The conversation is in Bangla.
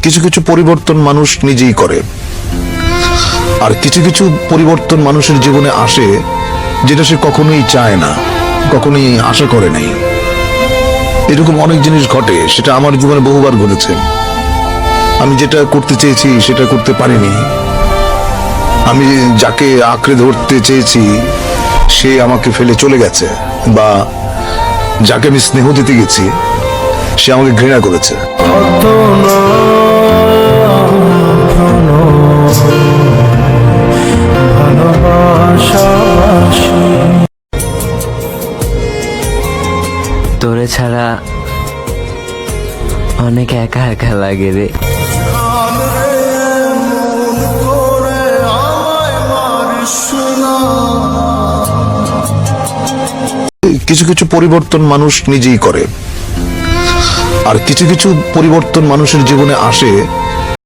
কিছু কিছু পরিবর্তন মানুষ নিজেই করে, আর কিছু কিছু পরিবর্তন মানুষের জীবনে আসে যেটা সে কখনোই চায় না, কখনোই আশা করে নাই। এরকম অনেক জিনিস ঘটে, সেটা আমার জীবনে বহুবার ঘটেছে। আমি যেটা করতে চেয়েছি সেটা করতে পারিনি, আমি যাকে আঁকড়ে ধরতে চেয়েছি সে আমাকে ফেলে চলে গেছে, বা যাকে আমি স্নেহ দিতে গেছি সে আমাকে ঘৃণা করেছে। তোরে ছাড়া অনেক একা একা লাগে রে। কিছু কিছু পরিবর্তন মানুষ নিজেই করে, আর কিছু কিছু পরিবর্তন মানুষের জীবনে আসে